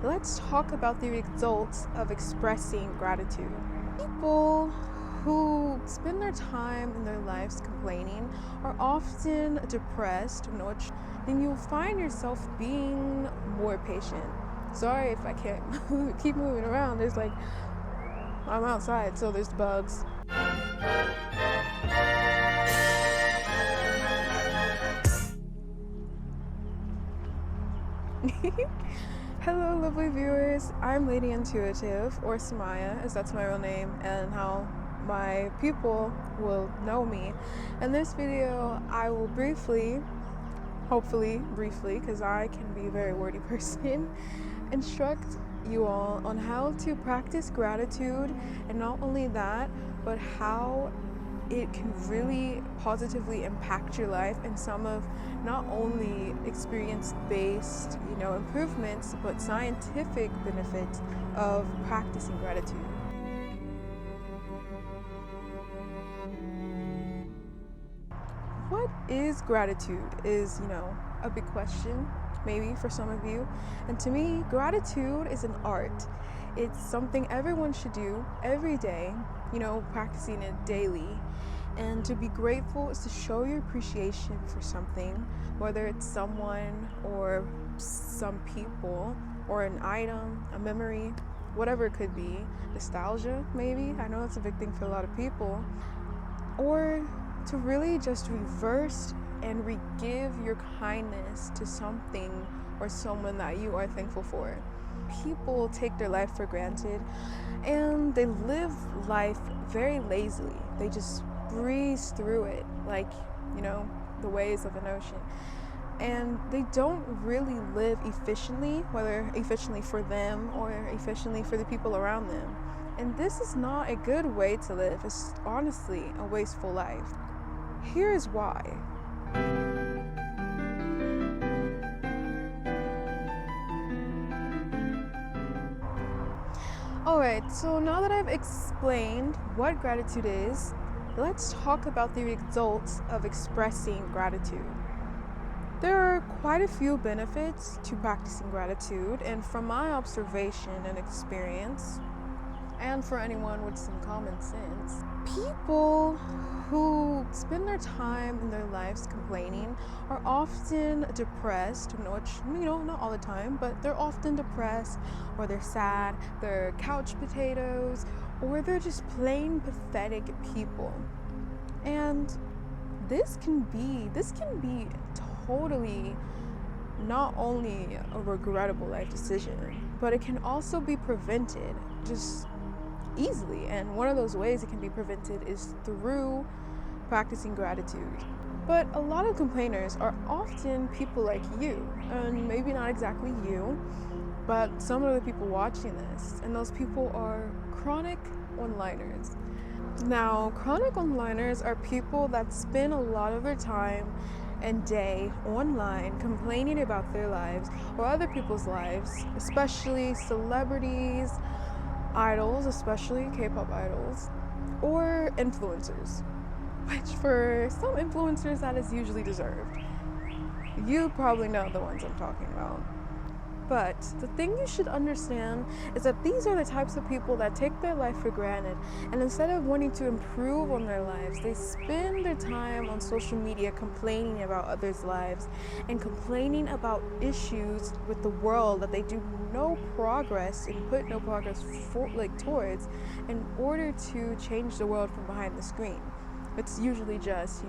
let's talk about the results of expressing gratitude. People who spend their time in their lives complaining are often depressed, which then you'll find yourself being more patient. Sorry if I can't keep moving around. I'm outside, so there's bugs. Hello, lovely viewers. I'm Lady Intuitive, or Simiah, as that's my real name, and how my people will know me. In this video, I will hopefully briefly, because I can be a very wordy person, instruct you all on how to practice gratitude, and not only that, but how it can really positively impact your life and some of not only experience-based, improvements, but scientific benefits of practicing gratitude. What is gratitude is, a big question, maybe for some of you. And to me, gratitude is an art. It's something everyone should do every day, practicing it daily. And to be grateful is to show your appreciation for something, whether it's someone or some people or an item, a memory, whatever it could be. Nostalgia, maybe. I know it's a big thing for a lot of people. Or to really just reverse and re-give your kindness to something or someone that you are thankful for. People take their life for granted and they live life very lazily. They just breeze through it like, the waves of an ocean. And they don't really live efficiently, whether efficiently for them or efficiently for the people around them. And this is not a good way to live. It's honestly a wasteful life. Here's why. Alright, so now that I've explained what gratitude is, let's talk about the results of expressing gratitude. There are quite a few benefits to practicing gratitude, and from my observation and experience, and for anyone with some common sense, people who spend their time in their lives complaining are often depressed, which, not all the time, but they're often depressed, or they're sad, they're couch potatoes, or they're just plain pathetic people. And this can be totally not only a regrettable life decision, but it can also be prevented just easily. And one of those ways it can be prevented is through practicing gratitude. But a lot of complainers are often people like you, and maybe not exactly you, but some of the people watching this, and those people are chronic one-liners. Now, chronic one-liners are people that spend a lot of their time and day online complaining about their lives or other people's lives, especially celebrities, idols, especially K-pop idols, or influencers, which for some influencers that is usually deserved. You probably know the ones I'm talking about. But the thing you should understand is that these are the types of people that take their life for granted, and instead of wanting to improve on their lives, they spend their time on social media complaining about others' lives and complaining about issues with the world that they do no progress and put no progress towards in order to change the world from behind the screen. It's usually just,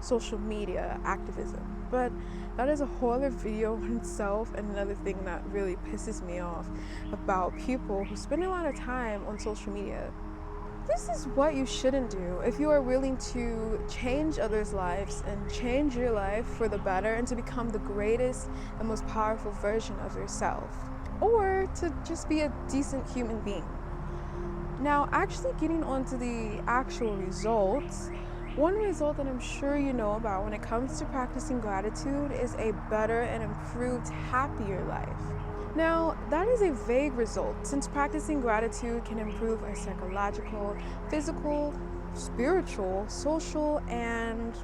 social media activism. But that is a whole other video in itself, and another thing that really pisses me off about people who spend a lot of time on social media. This is what you shouldn't do if you are willing to change others' lives and change your life for the better and to become the greatest and most powerful version of yourself, or to just be a decent human being. Now, actually getting onto the actual results, one result that I'm sure you know about when it comes to practicing gratitude is a better and improved, happier life. Now, that is a vague result, since practicing gratitude can improve our psychological, physical, spiritual, social, and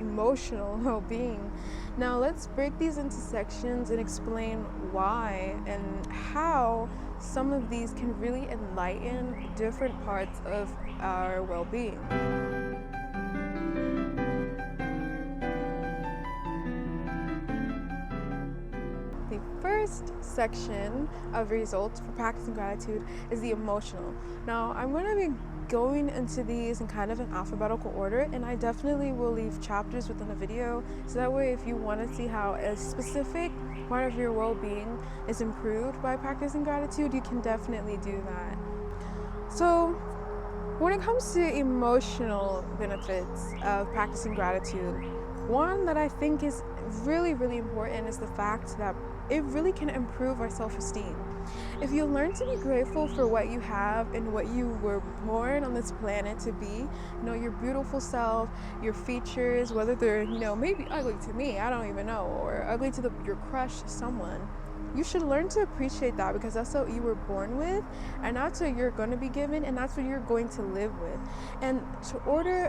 emotional well-being. Now let's break these into sections and explain why and how some of these can really enlighten different parts of our well-being. The first section of results for practicing gratitude is the emotional. Now, I'm going to be going into these in kind of an alphabetical order, and I definitely will leave chapters within the video, so that way if you want to see how a specific part of your well-being is improved by practicing gratitude, you can definitely do that. So, when it comes to emotional benefits of practicing gratitude, one that I think is really important is the fact that it really can improve our self-esteem. If you learn to be grateful for what you have and what you were born on this planet to be, your beautiful self, your features, whether they're, maybe ugly to me, I don't even know, or ugly to your crush someone, you should learn to appreciate that, because that's what you were born with, and that's what you're going to be given, and that's what you're going to live with. And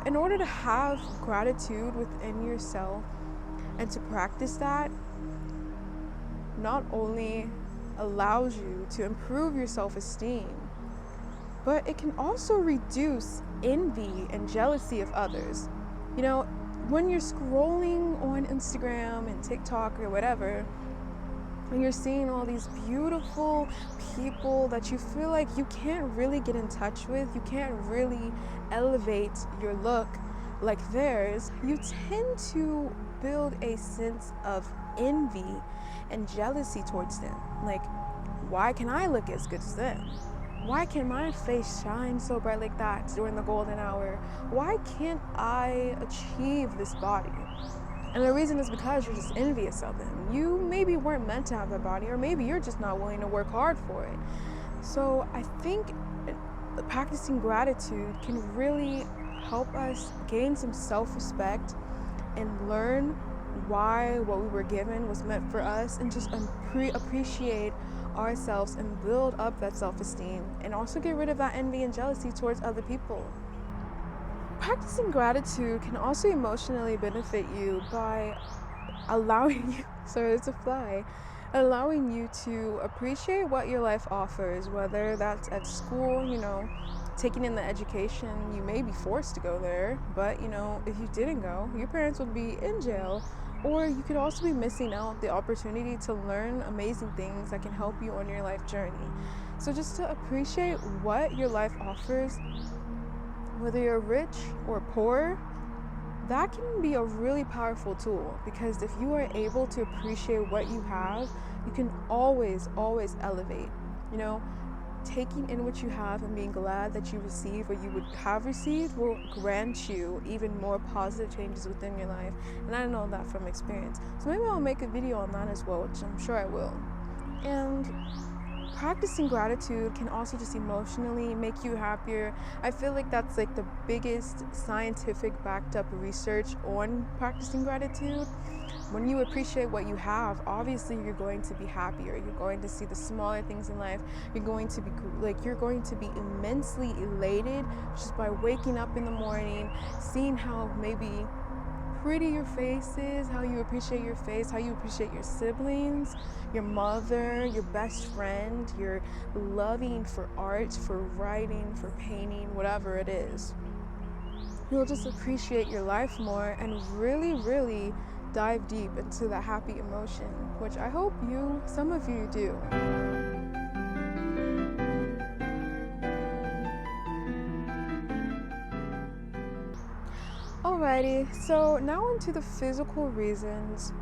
in order to have gratitude within yourself and to practice that, not only allows you to improve your self-esteem, but it can also reduce envy and jealousy of others. When you're scrolling on Instagram and TikTok or whatever, and you're seeing all these beautiful people that you feel like you can't really get in touch with, you can't really elevate your look like theirs, you tend to build a sense of envy and jealousy towards them. Like, why can I look as good as them? Why can my face shine so bright like that during the golden hour? Why can't I achieve this body? And the reason is because you're just envious of them. You maybe weren't meant to have that body, or maybe you're just not willing to work hard for it. So I think practicing gratitude can really help us gain some self-respect and learn why what we were given was meant for us, and just appreciate ourselves and build up that self-esteem, and also get rid of that envy and jealousy towards other people. Practicing gratitude can also emotionally benefit you by allowing you to appreciate what your life offers, whether that's at school, taking in the education. You may be forced to go there, but if you didn't go, your parents would be in jail, or you could also be missing out the opportunity to learn amazing things that can help you on your life journey. So just to appreciate what your life offers, whether you're rich or poor, that can be a really powerful tool, because if you are able to appreciate what you have, you can always elevate. Taking in what you have and being glad that you receive what you would have received will grant you even more positive changes within your life. And I know that from experience. So maybe I'll make a video on that as well, which I'm sure I will. And practicing gratitude can also just emotionally make you happier. I feel like that's like the biggest scientific backed up research on practicing gratitude. When you appreciate what you have, obviously you're going to be happier. You're going to see the smaller things in life. You're going to be immensely elated just by waking up in the morning, seeing how maybe pretty your face is, how you appreciate your face, how you appreciate your siblings, your mother, your best friend, your loving for art, for writing, for painting, whatever it is. You'll just appreciate your life more and really dive deep into that happy emotion, which I hope some of you do. Alrighty, so now into the physical reasons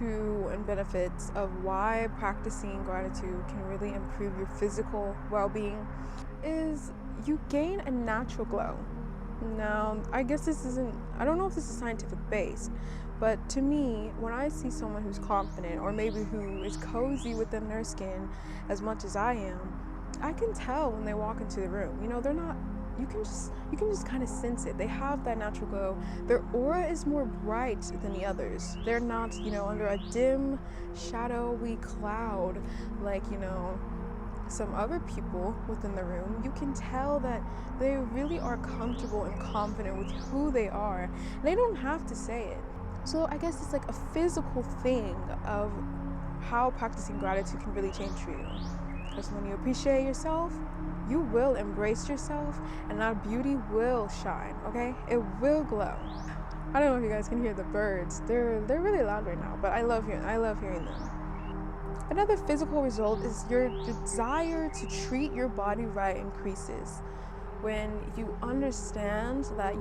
and benefits of why practicing gratitude can really improve your physical well-being is you gain a natural glow. Now, I guess I don't know if this is scientific based, but to me, when I see someone who's confident, or maybe who is cozy within their skin as much as I am, I can tell when they walk into the room. They're not, you can just kind of sense it. They have that natural glow. Their aura is more bright than the others. They're not, under a dim, shadowy cloud, like, some other people within the room, you can tell that they really are comfortable and confident with who they are. They don't have to say it. So I guess it's like a physical thing of how practicing gratitude can really change for you. Because when you appreciate yourself, you will embrace yourself, and that beauty will shine, okay? It will glow. I don't know if you guys can hear the birds. They're really loud right now, but I love hearing them. Another physical result is your desire to treat your body right increases when you understand that,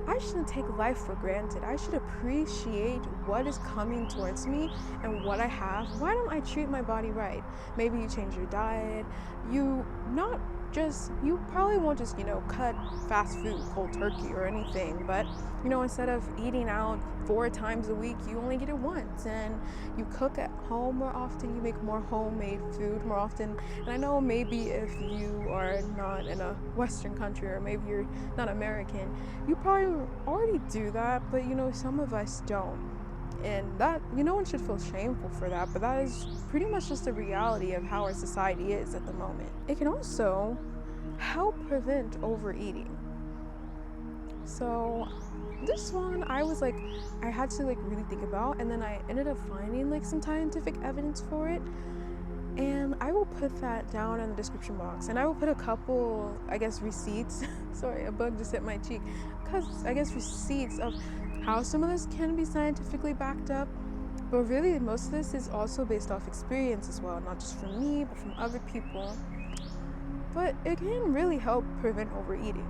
I shouldn't take life for granted. I should appreciate what is coming towards me and what I have. Why don't I treat my body right? Maybe you change your diet. You probably won't just, cut fast food, cold turkey or anything, but, instead of eating out 4 times a week, you only get it once, and you cook at home more often, you make more homemade food more often. And I know maybe if you are not in a Western country, or maybe you're not American, you probably already do that, but, some of us don't. And that, no one should feel shameful for that, but that is pretty much just the reality of how our society is at the moment. It can also help prevent overeating. So this one I had to really think about, and then I ended up finding some scientific evidence for it. And I will put that down in the description box, and I will put a couple, receipts. Sorry, a bug just hit my cheek. Receipts of how some of this can be scientifically backed up, but really most of this is also based off experience as well, not just from me, but from other people. But it can really help prevent overeating.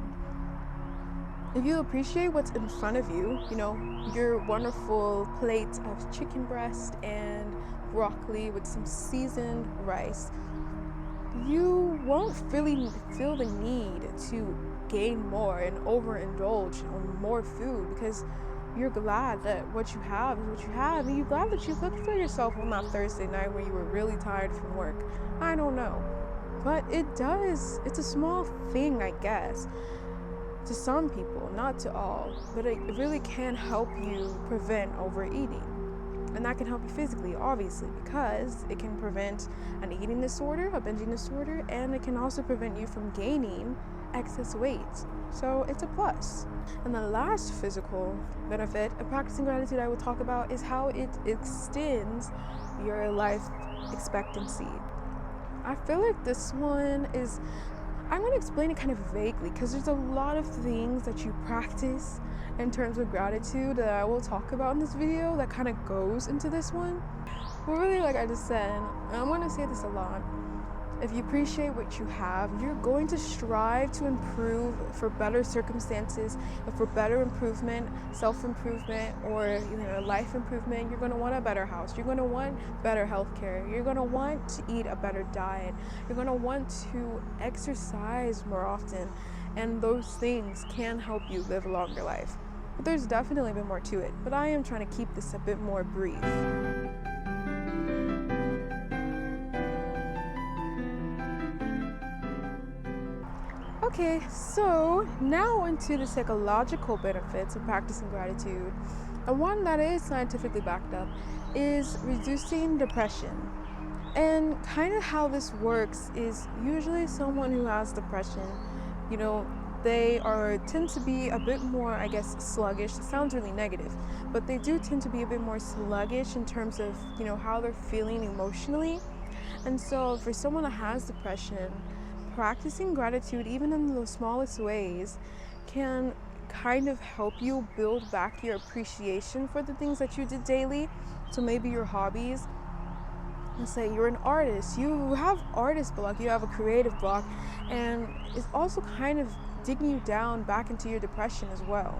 If you appreciate what's in front of you, your wonderful plate of chicken breast and broccoli with some seasoned rice, you won't really feel the need to gain more and overindulge on more food, because you're glad that what you have is what you have, and you're glad that you cooked for yourself on that Thursday night when you were really tired from work. I don't know, but it's a small thing, I guess, to some people, not to all, but it really can help you prevent overeating. And that can help you physically, obviously, because it can prevent an eating disorder, a binging disorder, and it can also prevent you from gaining excess weight. So it's a plus. And the last physical benefit of practicing gratitude I will talk about is how it extends your life expectancy. I feel like this one I'm going to explain it kind of vaguely, because there's a lot of things that you practice in terms of gratitude that I will talk about in this video that kind of goes into this one. But really, like I just said, and I'm going to say this a lot, if you appreciate what you have, you're going to strive to improve for better circumstances, for better improvement, self-improvement, or life improvement. You're going to want a better house. You're going to want better healthcare. You're going to want to eat a better diet. You're going to want to exercise more often. And those things can help you live a longer life. But there's definitely a bit more to it. But I am trying to keep this a bit more brief. Okay, so now into the psychological benefits of practicing gratitude. And one that is scientifically backed up is reducing depression. And kind of how this works is usually someone who has depression, they tend to be a bit more, sluggish. It sounds really negative, but they do tend to be a bit more sluggish in terms of, how they're feeling emotionally. And so for someone that has depression, practicing gratitude, even in the smallest ways, can kind of help you build back your appreciation for the things that you did daily. So maybe your hobbies. Let's say you're an artist, you have artist block, you have a creative block, and it's also kind of digging you down back into your depression as well.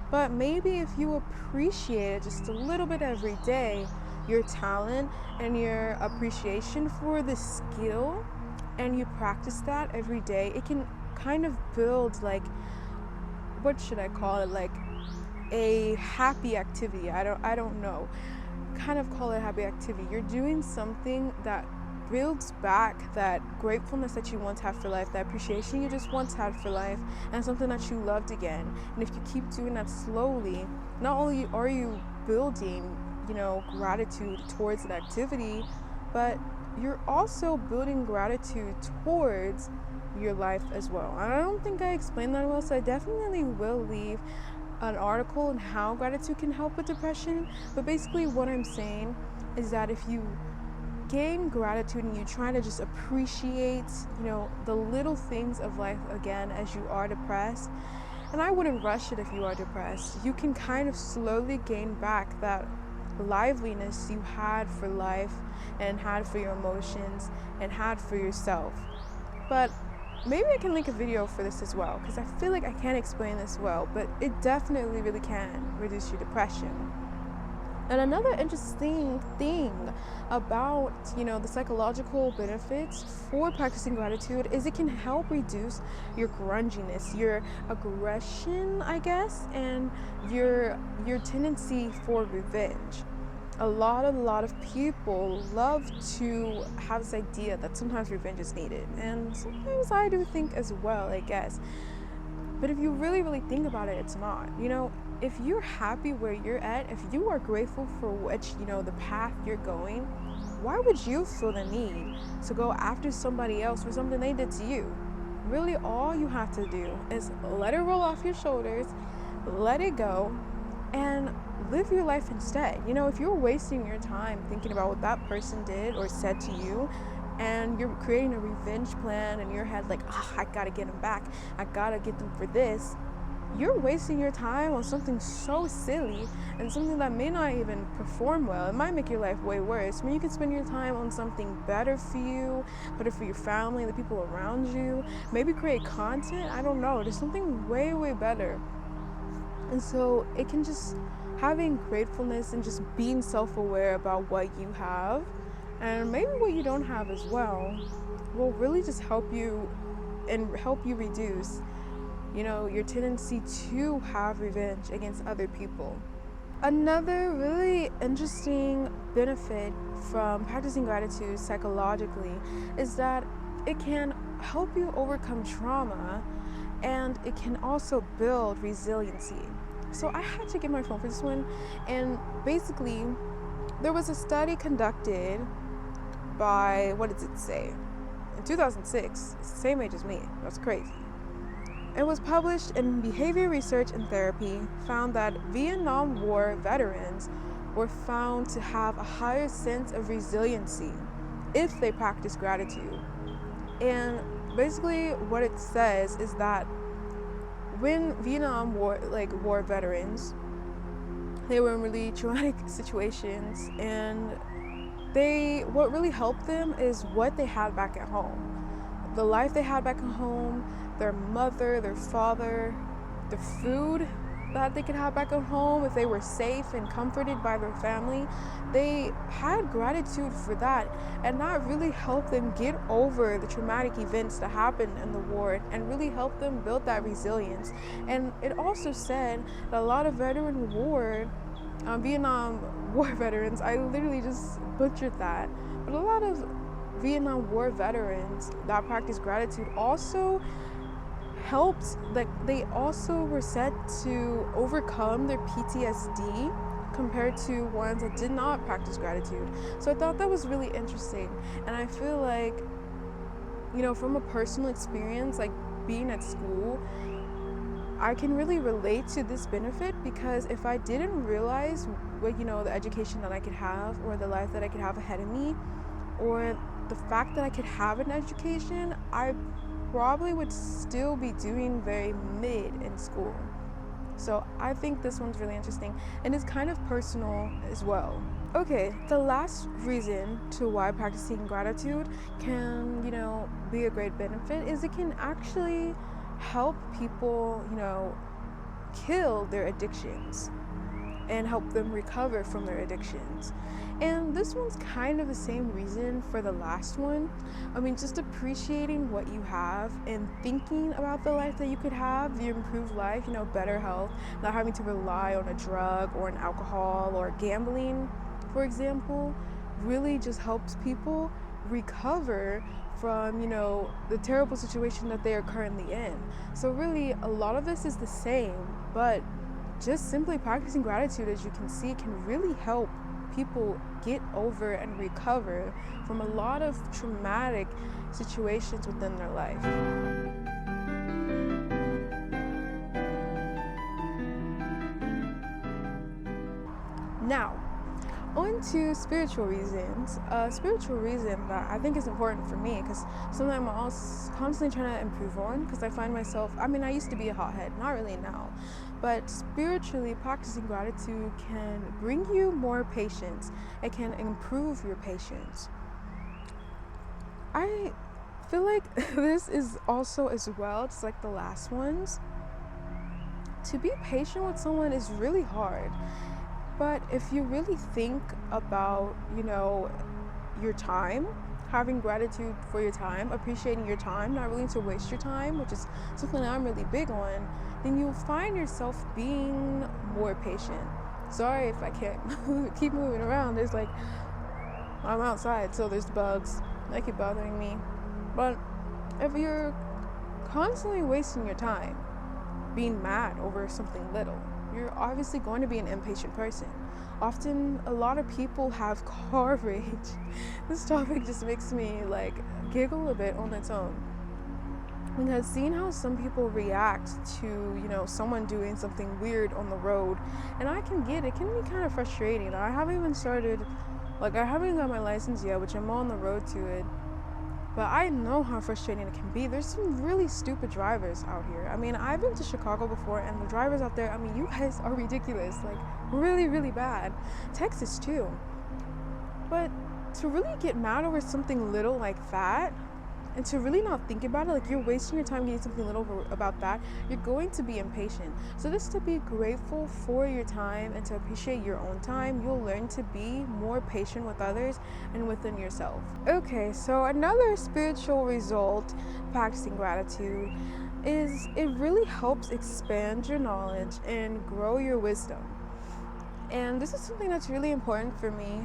But maybe if you appreciate it just a little bit every day, your talent and your appreciation for the skill, and you practice that every day, it can kind of build what should I call it, a happy activity. I don't know. Kind of call it a happy activity. You're doing something that builds back that gratefulness that you once had for life, that appreciation you just once had for life, and something that you loved again. And if you keep doing that slowly, not only are you building, gratitude towards an activity, but you're also building gratitude towards your life as well. And I don't think I explained that well, so I definitely will leave an article on how gratitude can help with depression. But basically what I'm saying is that if you gain gratitude and you try to just appreciate, the little things of life again as you are depressed, and I wouldn't rush it if you are depressed, you can kind of slowly gain back that liveliness you had for life and had for your emotions and had for yourself. But maybe I can link a video for this as well, because I feel like I can't explain this well, but it definitely really can reduce your depression. And another interesting thing about, the psychological benefits for practicing gratitude is it can help reduce your grunginess, your aggression, I guess, and your tendency for revenge. A lot of people love to have this idea that sometimes revenge is needed, and sometimes I do think as well, I guess. But if you really, really think about it, it's not. If you're happy where you're at, if you are grateful for the path you're going, why would you feel the need to go after somebody else for something they did to you? Really, all you have to do is let it roll off your shoulders, let it go, and live your life instead. If you're wasting your time thinking about what that person did or said to you, and you're creating a revenge plan in your head, like, I gotta get them back, I gotta get them for this, you're wasting your time on something so silly and something that may not even perform well. It might make your life way worse. You can spend your time on something better for you, better for your family, the people around you. Maybe create content. I don't know. There's something way, way better. And so it can just, having gratefulness and just being self-aware about what you have and maybe what you don't have as well will really just help you and help you reduce your tendency to have revenge against other people. Another really interesting benefit from practicing gratitude psychologically is that it can help you overcome trauma, and it can also build resiliency. So I had to get my phone for this one, and basically there was a study conducted by, what does it say? In 2006, it's the same age as me. That's crazy. It was published in Behavior Research and Therapy, found that Vietnam War veterans were found to have a higher sense of resiliency if they practiced gratitude. And basically what it says is that when Vietnam War veterans, they were in really traumatic situations, and what really helped them is what they had back at home. The life they had back at home, their mother, their father, the food that they could have back at home, if they were safe and comforted by their family, they had gratitude for that, and that really helped them get over the traumatic events that happened in the war and really helped them build that resilience. And it also said that a lot of Vietnam War veterans, I literally just butchered that, but a lot of Vietnam War veterans that practice gratitude also helped, they also were said to overcome their PTSD compared to ones that did not practice gratitude. So I thought that was really interesting, and I feel like, from a personal experience, like being at school, I can really relate to this benefit, because if I didn't realize what, the education that I could have, or the life that I could have ahead of me, or the fact that I could have an education, I probably would still be doing very mid in school. So I think this one's really interesting, and it's kind of personal as well. Okay, the last reason to why practicing gratitude can, be a great benefit is it can actually help people, kill their addictions and help them recover from their addictions. And this one's kind of the same reason for the last one. I mean, just appreciating what you have and thinking about the life that you could have, the improved life, better health, not having to rely on a drug or an alcohol or gambling, for example, really just helps people recover from, the terrible situation that they are currently in. So really, a lot of this is the same, but just simply practicing gratitude, as you can see, can really help people get over and recover from a lot of traumatic situations within their life. Now, on to spiritual reasons. Spiritual reason that I think is important for me, because something I'm also constantly trying to improve on, because I find myself, I used to be a hothead, not really now, but spiritually practicing gratitude can bring you more patience. It can improve your patience. I feel like this is also as well, just like the last ones. To be patient with someone is really hard. But if you really think about, your time, having gratitude for your time, appreciating your time, not willing to waste your time, which is something that I'm really big on, then you'll find yourself being more patient. Sorry if I can't keep moving around. There's I'm outside, so there's bugs that keep bothering me. But if you're constantly wasting your time, being mad over something little, you're obviously going to be an impatient person. Often, a lot of people have car rage. This topic just makes me giggle a bit on its own. Because seeing how some people react to, someone doing something weird on the road, and I can get it, can be kind of frustrating. I haven't even started, I haven't got my license yet, which I'm on the road to it. But I know how frustrating it can be. There's some really stupid drivers out here. I've been to Chicago before, and the drivers out there, you guys are ridiculous. Really, really bad. Texas too. But to really get mad over something little like that, and to really not think about it, you're wasting your time getting something little about that, you're going to be impatient. So just to be grateful for your time and to appreciate your own time, you'll learn to be more patient with others and within yourself. Okay, so another spiritual result practicing gratitude is it really helps expand your knowledge and grow your wisdom. And this is something that's really important for me,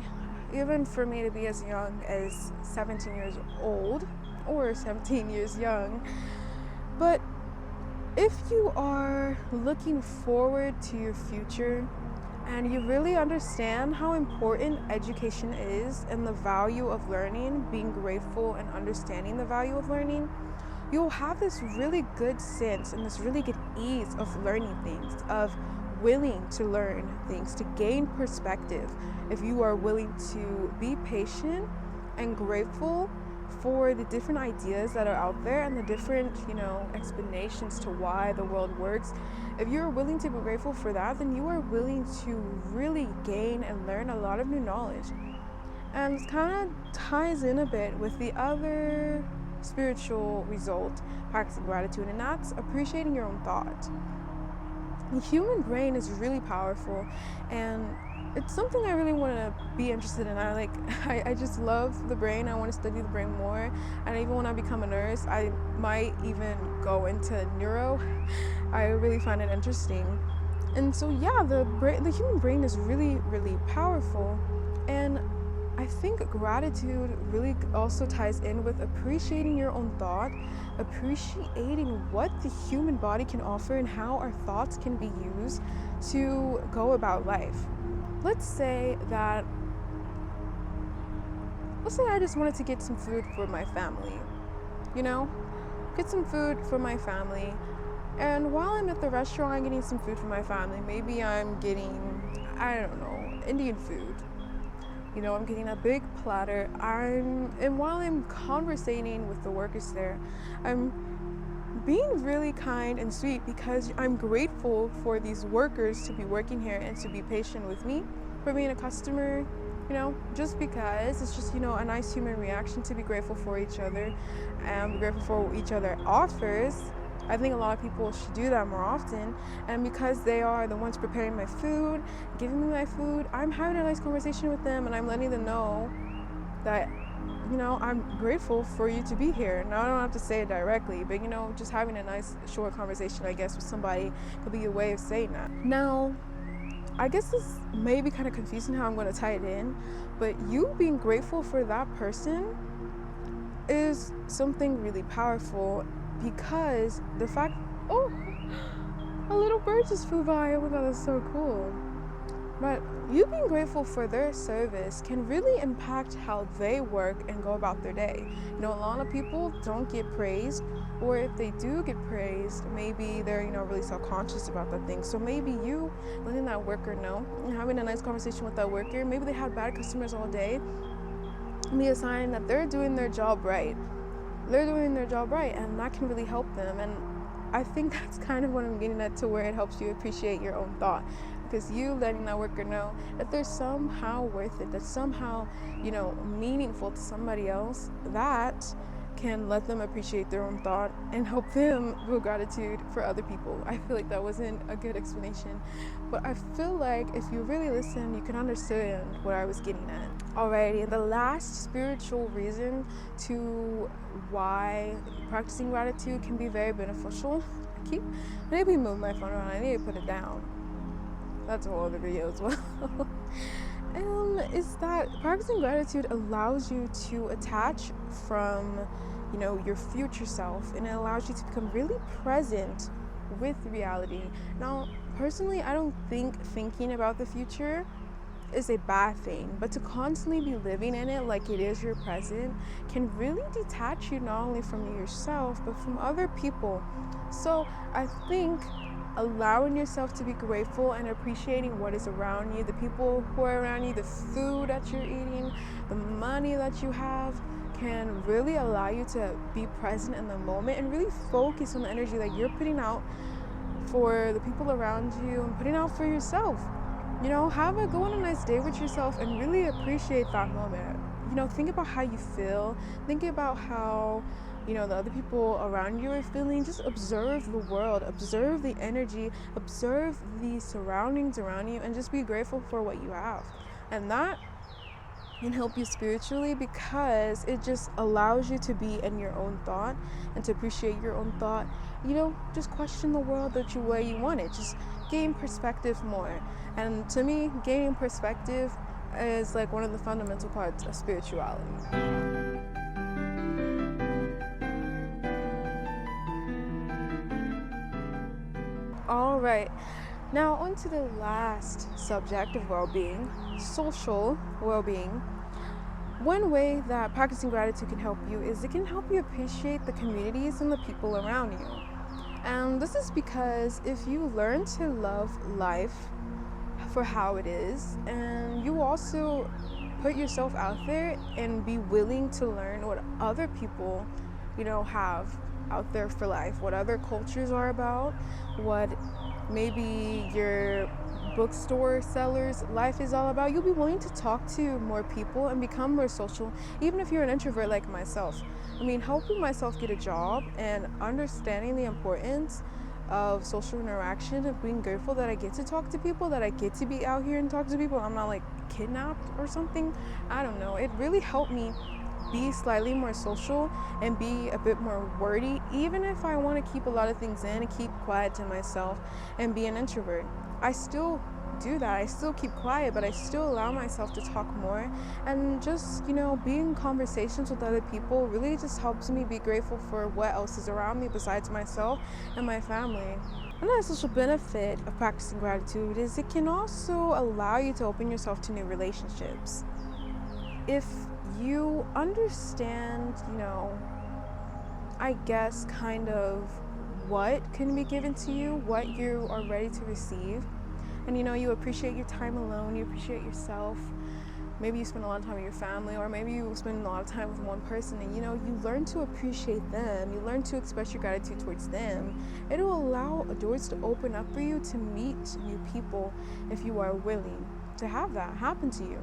even for me to be as young as 17 years old, or 17 years young. But if you are looking forward to your future and you really understand how important education is and the value of learning, being grateful and understanding the value of learning, you'll have this really good sense and this really good ease of learning things, of willing to learn things, to gain perspective. If you are willing to be patient and grateful for the different ideas that are out there and the different, explanations to why the world works. If you're willing to be grateful for that, then you are willing to really gain and learn a lot of new knowledge. And it kind of ties in a bit with the other spiritual result, practicing gratitude, and that's appreciating your own thought. The human brain is really powerful, and it's something I really want to be interested in. I just love the brain. I want to study the brain more. And even when I become a nurse, I might even go into neuro. I really find it interesting. And so the human brain is really, really powerful. And I think gratitude really also ties in with appreciating your own thought, appreciating what the human body can offer and how our thoughts can be used to go about life. Let's say I just wanted to get some food for my family, get some food for my family. And while I'm at the restaurant, I'm getting some food for my family. Maybe I'm getting, Indian food. I'm getting a big platter. And while I'm conversating with the workers there, I'm being really kind and sweet because I'm grateful for these workers to be working here and to be patient with me for being a customer, just because it's just, a nice human reaction to be grateful for each other and be grateful for what each other offers. I think a lot of people should do that more often. And because they are the ones preparing my food, giving me my food, I'm having a nice conversation with them and I'm letting them know that I'm grateful for you to be here. Now, I don't have to say it directly, but, just having a nice short conversation, I guess, with somebody could be a way of saying that. Now, I guess this may be kind of confusing how I'm going to tie it in, but you being grateful for that person is something really powerful because the fact, a little bird just flew by. Oh my God, that's so cool. But you being grateful for their service can really impact how they work and go about their day. You know, a lot of people don't get praised, or if they do get praised, maybe they're, really self-conscious about that thing. So maybe you letting that worker know and having a nice conversation with that worker, maybe they had bad customers all day, be a sign that they're doing their job right. They're doing their job right, and that can really help them. And I think that's kind of what I'm getting at, to where it helps you appreciate your own thought. Because you letting that worker know that they're somehow worth it, that's somehow, meaningful to somebody else, that can let them appreciate their own thought and help them feel gratitude for other people. I feel like that wasn't a good explanation, but I feel like if you really listen, you can understand what I was getting at. Alrighty, the last spiritual reason to why practicing gratitude can be very beneficial. I need to move my phone around, I need to put it down. That's a whole other video as well. Is that practicing gratitude allows you to attach from, your future self, and it allows you to become really present with reality. Now, personally, I don't think thinking about the future is a bad thing, but to constantly be living in it like it is your present can really detach you not only from yourself, but from other people. So I think allowing yourself to be grateful and appreciating what is around you, the people who are around you, the food that you're eating, the money that you have, can really allow you to be present in the moment and really focus on the energy that you're putting out for the people around you and putting out for yourself. Go on a nice day with yourself and really appreciate that moment. Think about how you feel. Think about how the other people around you are feeling. Just observe the world, observe the energy, observe the surroundings around you, and just be grateful for what you have. And that can help you spiritually, because it just allows you to be in your own thought and to appreciate your own thought. Just question the world the way you want it. Just gain perspective more. And to me, gaining perspective is like one of the fundamental parts of spirituality. All right, now on to the last subject of well-being, social well-being. One way that practicing gratitude can help you is it can help you appreciate the communities and the people around you. And this is because if you learn to love life for how it is, and you also put yourself out there and be willing to learn what other people, have out there for life, what other cultures are about, what maybe your bookstore seller's life is all about, you'll be willing to talk to more people and become more social, even if you're an introvert like myself. Helping myself get a job and understanding the importance of social interaction and being grateful that I get to talk to people, that I get to be out here and talk to people. I'm not like kidnapped or something. I don't know. It really helped me be slightly more social and be a bit more wordy, even if I want to keep a lot of things in and keep quiet to myself and be an introvert. I still do that. I still keep quiet, but I still allow myself to talk more, and just be in conversations with other people really just helps me be grateful for what else is around me besides myself and my family. Another social benefit of practicing gratitude is it can also allow you to open yourself to new relationships. If you understand, I guess kind of what can be given to you, what you are ready to receive, and you appreciate your time alone, you appreciate yourself. Maybe you spend a lot of time with your family, or maybe you spend a lot of time with one person, and you learn to appreciate them, you learn to express your gratitude towards them. It'll allow doors to open up for you to meet new people if you are willing to have that happen to you.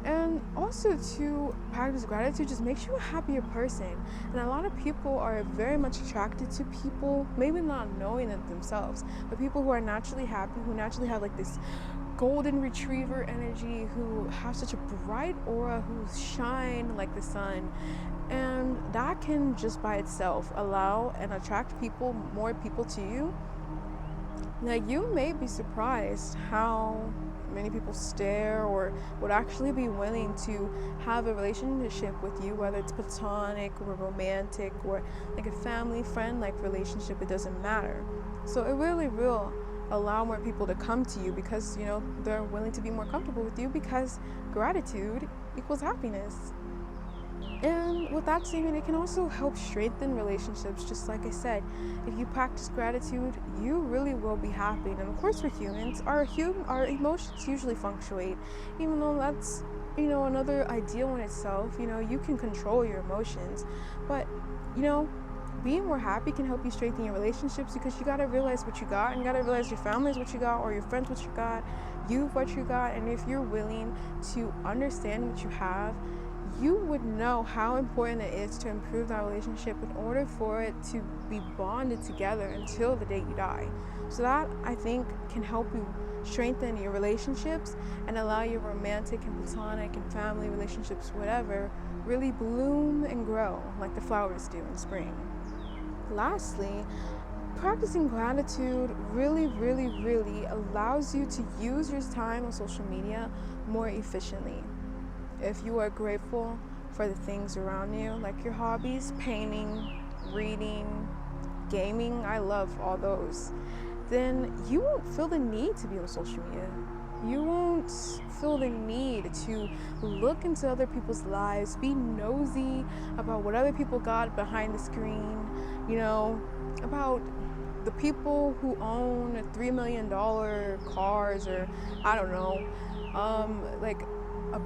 And also, to practice gratitude just makes you a happier person. And a lot of people are very much attracted to people, maybe not knowing it themselves, but people who are naturally happy, who naturally have like this golden retriever energy, who have such a bright aura, who shine like the sun. And that can just by itself allow and attract more people to you. Now, you may be surprised how many people stare or would actually be willing to have a relationship with you, whether it's platonic or romantic or like a family friend like relationship. It doesn't matter. So it really will allow more people to come to you because, they're willing to be more comfortable with you, because gratitude equals happiness. And with that statement, it can also help strengthen relationships. Just like I said, if you practice gratitude, you really will be happy. And of course, we're humans. Our emotions usually fluctuate, even though that's, another ideal in itself. You can control your emotions, but, being more happy can help you strengthen your relationships, because you got to realize what you got, and you got to realize your family is what you got, or your friends what you got, what you got. And if you're willing to understand what you have, you would know how important it is to improve that relationship in order for it to be bonded together until the day you die. So that, I think, can help you strengthen your relationships and allow your romantic and platonic and family relationships, whatever, really bloom and grow like the flowers do in spring. Lastly, practicing gratitude really, really, really allows you to use your time on social media more efficiently. If you are grateful for the things around you, like your hobbies, painting, reading, gaming, I love all those, then you won't feel the need to be on social media. You won't feel the need to look into other people's lives, be nosy about what other people got behind the screen, about the people who own $3 million cars, or I don't know, like a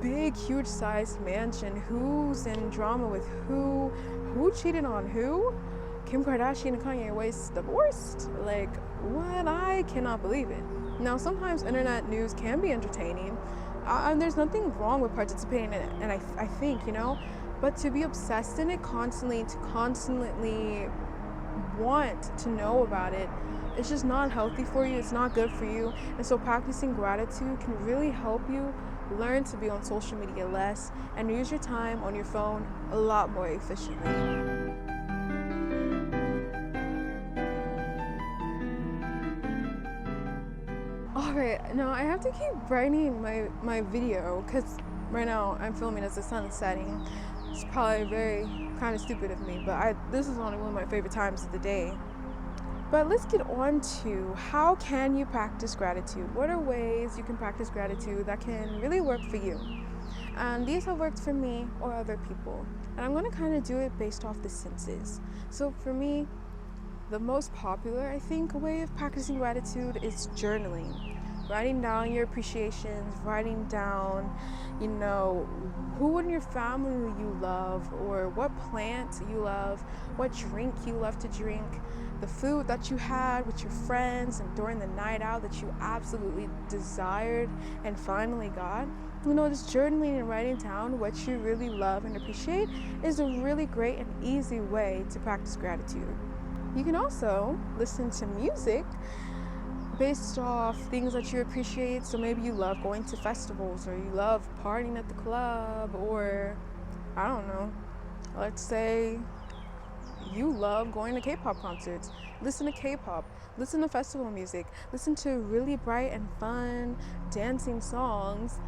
big, huge sized mansion, who's in drama with who cheated on who, Kim Kardashian and Kanye West divorced. Like, what? I cannot believe it. Now, sometimes internet news can be entertaining, and there's nothing wrong with participating in it, and I think, but to be obsessed in it constantly, to constantly want to know about it, it's just not healthy for you. It's not good for you. And so practicing gratitude can really help you learn to be on social media less and use your time on your phone a lot more efficiently. Alright, now I have to keep brightening my video because right now I'm filming as the sun is setting. It's probably very kind of stupid of me, but this is only one of my favorite times of the day. But let's get on to how can you practice gratitude? What are ways you can practice gratitude that can really work for you? And these have worked for me or other people. And I'm going to kind of do it based off the senses. So for me, the most popular, I think, way of practicing gratitude is journaling. Writing down your appreciations, writing down, who in your family you love, or what plant you love, what drink you love to drink, the food that you had with your friends and during the night out that you absolutely desired and finally got. Just journaling and writing down what you really love and appreciate is a really great and easy way to practice gratitude. You can also listen to music based off things that you appreciate. So maybe you love going to festivals, or you love partying at the club, or I don't know, let's say you love going to K-pop concerts. Listen to K-pop, listen to festival music, listen to really bright and fun dancing songs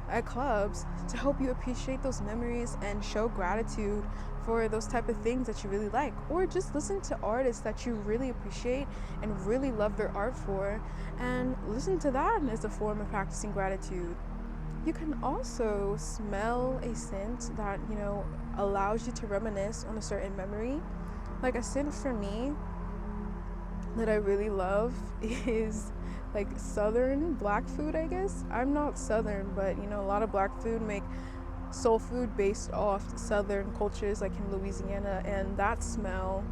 at clubs to help you appreciate those memories and show gratitude for those type of things that you really like. Or just listen to artists that you really appreciate and really love their art for, and listen to that as a form of practicing gratitude. You can also smell a scent that, allows you to reminisce on a certain memory. Like a scent for me that I really love is like Southern black food, I guess. I'm not Southern, but a lot of black food make soul food based off Southern cultures, like in Louisiana, and that smell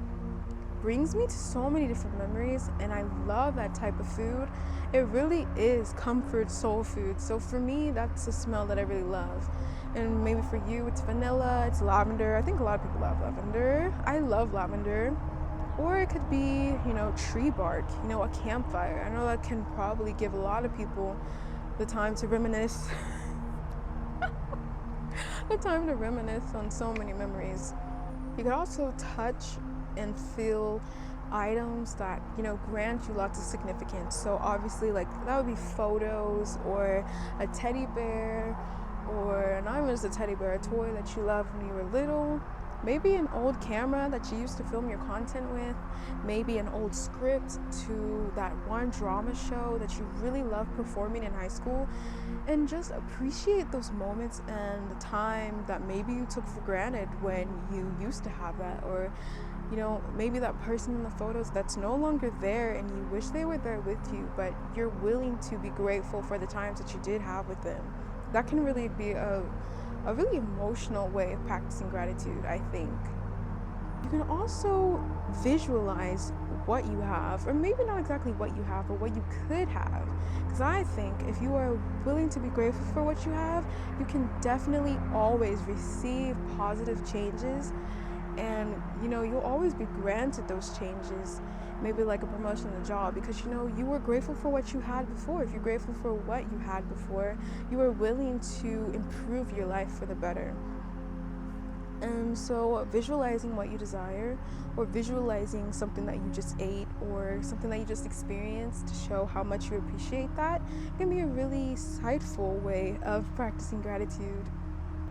brings me to so many different memories, and I love that type of food. It really is comfort soul food. So for me, that's a smell that I really love. And maybe for you, it's vanilla, it's lavender. I think a lot of people love lavender. I love lavender. Or it could be, tree bark, a campfire. I know that can probably give a lot of people the time to reminisce. The time to reminisce on so many memories. You could also touch and feel items that, grant you lots of significance. So obviously, like, that would be photos, or a teddy bear, or not even just a teddy bear, a toy that you loved when you were little, Maybe an old camera that you used to film your content with, maybe an old script to that one drama show that you really loved performing in high school, and just appreciate those moments and the time that maybe you took for granted when you used to have that. Or maybe that person in the photos that's no longer there and you wish they were there with you, but you're willing to be grateful for the times that you did have with them. That can really be a really emotional way of practicing gratitude, I think. You can also visualize what you have, or maybe not exactly what you have, but what you could have. Because I think if you are willing to be grateful for what you have, you can definitely always receive positive changes, and you'll always be granted those changes, maybe like a promotion in the job, because you were grateful for what you had before. If you're grateful for what you had before, you are willing to improve your life for the better. And so visualizing what you desire, or visualizing something that you just ate or something that you just experienced to show how much you appreciate that, can be a really insightful way of practicing gratitude.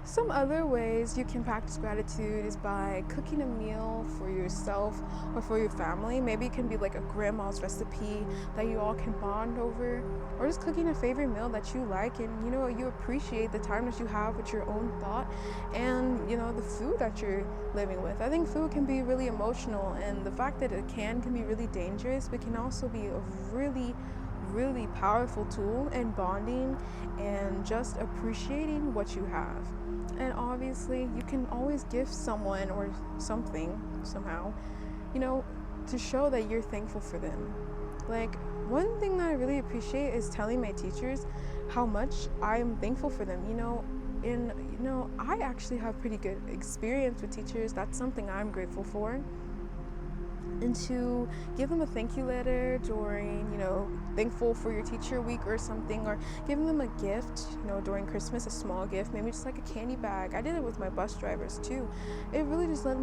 Some other ways you can practice gratitude is by cooking a meal for yourself or for your family. Maybe it can be like a grandma's recipe that you all can bond over, or just cooking a favorite meal that you like and you appreciate the time that you have with your own thought and the food that you're living with. I think food can be really emotional, and the fact that it can be really dangerous, but can also be a really powerful tool in bonding and just appreciating what you have. And obviously you can always gift someone or something somehow, to show that you're thankful for them. Like, one thing that I really appreciate is telling my teachers how much I am thankful for them. I actually have pretty good experience with teachers. That's something I'm grateful for. And to give them a thank you letter during, thankful for your teacher week or something, or giving them a gift, during Christmas, a small gift, maybe just like a candy bag. I did it with my bus drivers too. It really just let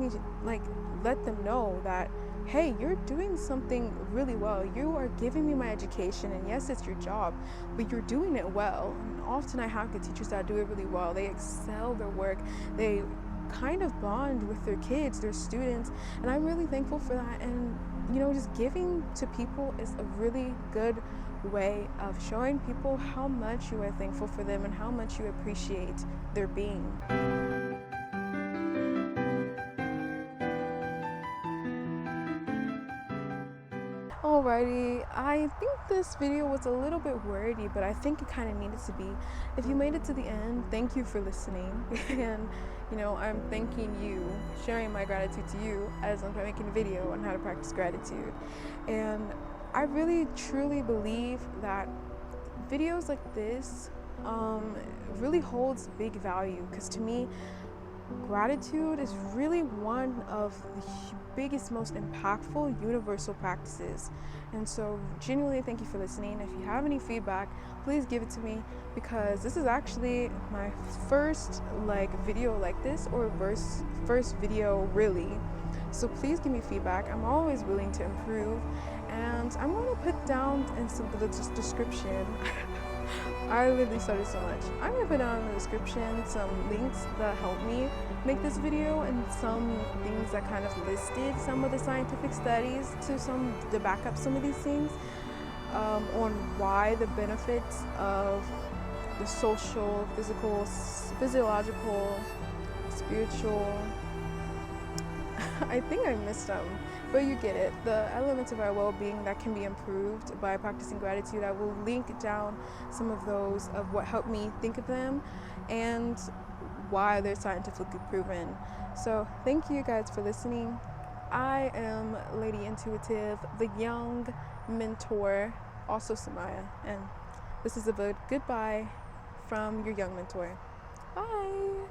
them know that, hey, you're doing something really well. You are giving me my education, and yes, it's your job, but you're doing it well. And often I have good teachers that do it really well. They excel their work. They kind of bond with their kids, their students, and I'm really thankful for that. And just giving to people is a really good way of showing people how much you are thankful for them and how much you appreciate their being. Alrighty, I think this video was a little bit wordy, but I think it kind of needed to be. If you made it to the end, thank you for listening. And I'm thanking you, sharing my gratitude to you as I'm making a video on how to practice gratitude. And I really truly believe that videos like this really holds big value, because to me, gratitude is really one of the biggest, most impactful universal practices. And so genuinely thank you for listening. If you have any feedback, please give it to me, because this is actually my first video like this, or first video really. So please give me feedback. I'm always willing to improve, and I'm going to put down in the description I literally started so much. I'm going to put down in the description some links that helped me make this video, and some things that kind of listed some of the scientific studies to back up some of these things, on why the benefits of the social, physical, physiological, spiritual, I think I missed them, but you get it. The elements of our well-being that can be improved by practicing gratitude. I will link down some of those, of what helped me think of them and why they're scientifically proven. So thank you guys for listening. I am Lady Intuitive, the young mentor, also Simiah, and this is a goodbye from your young mentor. Bye.